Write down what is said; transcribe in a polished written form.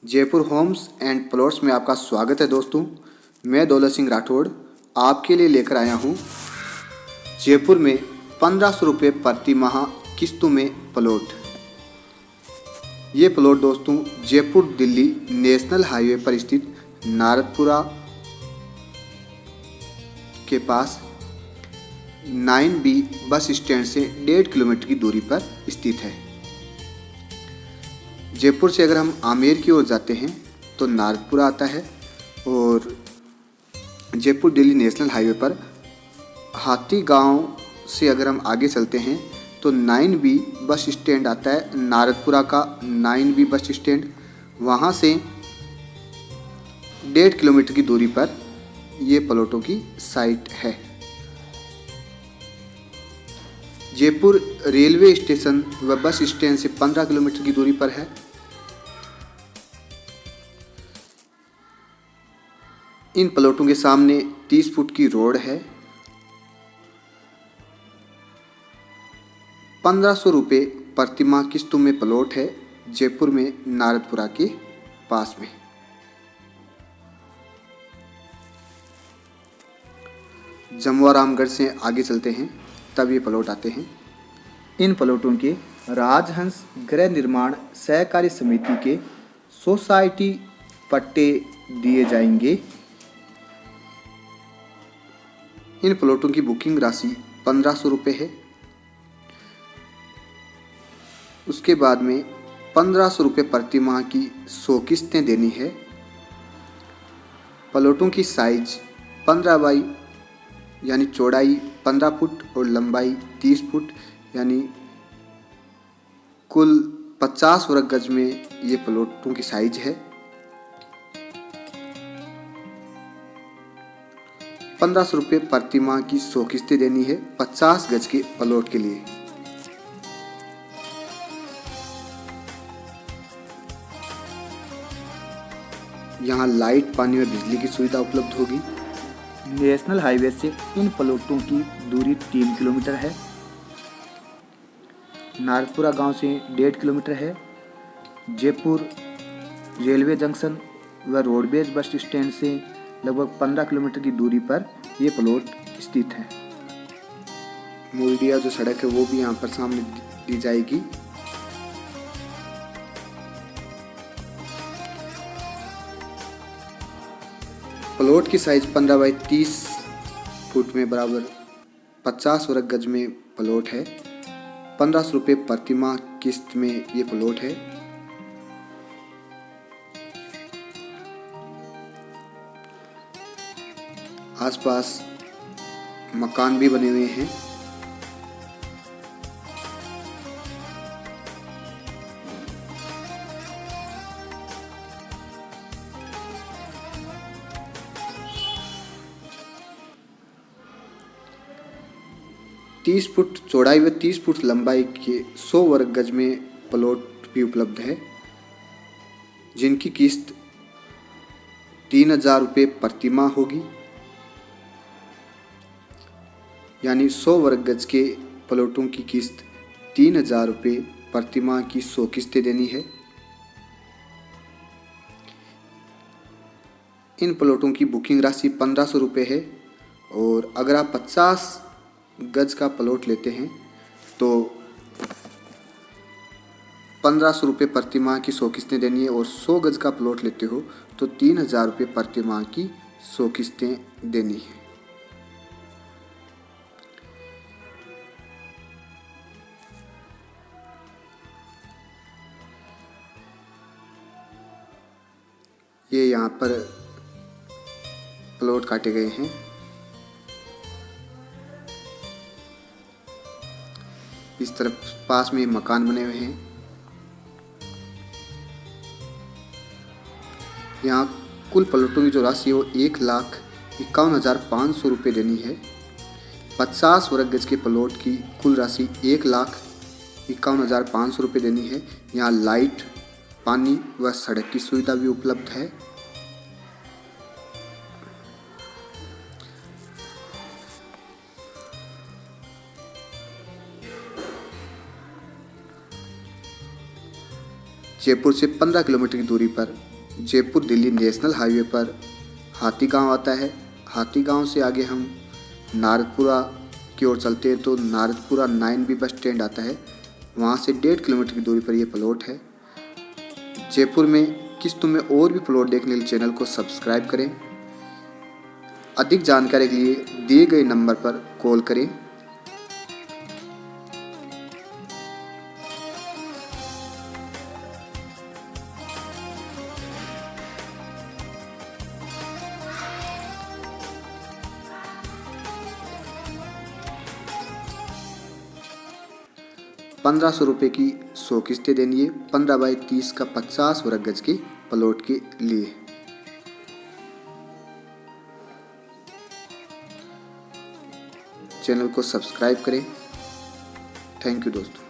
Jaipur homes and plots में आपका स्वागत है दोस्तों। मैं दौलत सिंह राठौड़ आपके लिए लेकर आया हूँ जयपुर में 1500 रुपये प्रति माह किस्तों में प्लॉट। ये प्लॉट दोस्तों जयपुर दिल्ली नेशनल हाईवे पर स्थित नारदपुरा के पास 9B बस स्टैंड से 1.5 किलोमीटर की दूरी पर स्थित है। जयपुर से अगर हम आमेर की ओर जाते हैं तो नारदपुरा आता है और जयपुर दिल्ली नेशनल हाईवे पर हाथी गांव से अगर हम आगे चलते हैं तो 9B बस स्टैंड आता है। नारदपुरा का 9B बस स्टैंड, वहां से 1.5 किलोमीटर की दूरी पर ये प्लॉटों की साइट है। जयपुर रेलवे स्टेशन व बस स्टैंड से 15 किलोमीटर की दूरी पर है। इन प्लॉटों के सामने 30 फुट की रोड है। 1500 रुपये प्रति माह किस्तों में प्लॉट है जयपुर में नारदपुरा के पास में। जमवारामगढ़ से आगे चलते हैं तब ये प्लॉट आते हैं। इन प्लॉटों के राजहंस गृह निर्माण सहकारी समिति के सोसाइटी पट्टे दिए जाएंगे। इन प्लॉटों की बुकिंग राशि 1500 रुपये है। उसके बाद में 1500 रुपये प्रति माह की 100 किस्तें देनी है। प्लॉटों की साइज 15 बाई यानी चौड़ाई 15 फुट और लंबाई 30 फुट यानी कुल 50 वर्ग गज में ये प्लॉटों की साइज है। 1500 रुपये प्रति माह की 100 किस्तें देनी है 50 गज के प्लॉट के लिए। यहाँ लाइट, पानी व बिजली की सुविधा उपलब्ध होगी। नेशनल हाईवे से इन प्लॉटों की दूरी 3 किलोमीटर है। नारदपुरा गांव से 1.5 किलोमीटर है। जयपुर रेलवे जंक्शन व रोडवेज बस स्टैंड से लगभग 15 किलोमीटर की दूरी पर ये प्लॉट स्थित है। मूलडिया जो सड़क है वो भी यहाँ पर सामने दी जाएगी। प्लॉट की साइज 15 बाई 30 फुट में बराबर 50 वर्ग गज में प्लॉट है। 1500 रुपये प्रति माह किस्त में ये प्लॉट है। आसपास मकान भी बने हुए हैं। तीस फुट चौड़ाई व 30 फुट लंबाई के 100 वर्ग गज में प्लॉट भी उपलब्ध है, जिनकी किस्त 3000 रुपये प्रति माह होगी। यानी 100 वर्ग गज के प्लॉटों की किस्त 3000 रुपये प्रति माह की 100 किस्तें देनी है। इन प्लॉटों की बुकिंग राशि 1500 रुपये है और अगर आप 50 गज का प्लॉट लेते हैं तो 1500 रुपये प्रति माह की 100 किस्तें देनी है और 100 गज का प्लॉट लेते हो तो 3000 रुपये प्रति माह की 100 किस्तें देनी है। ये यहाँ पर प्लॉट काटे गए हैं। इस तरफ पास में मकान बने हुए हैं। यहाँ कुल प्लॉटों की जो राशि है वो 1,51,500 रुपये देनी है। 50 वर्ग गज के प्लॉट की कुल राशि 1,51,500 रुपये देनी है। यहाँ लाइट, पानी व सड़क की सुविधा भी उपलब्ध है। जयपुर से 15 किलोमीटर की दूरी पर जयपुर दिल्ली नेशनल हाईवे पर हाथी गांव आता है। हाथी गांव से आगे हम नारदपुरा की ओर चलते हैं तो नारदपुरा 9B बस स्टैंड आता है। वहाँ से 1.5 किलोमीटर की दूरी पर ये प्लॉट है। जयपुर में किस्तों में और भी प्लॉट देखने के लिए चैनल को सब्सक्राइब करें। अधिक जानकारी के लिए दिए गए नंबर पर कॉल करें। ₹1500 की 100 किस्तें देनी है। 15 बाई 30 का 50 वर्ग गज के प्लॉट के लिए। चैनल को सब्सक्राइब करें। थैंक यू दोस्तों।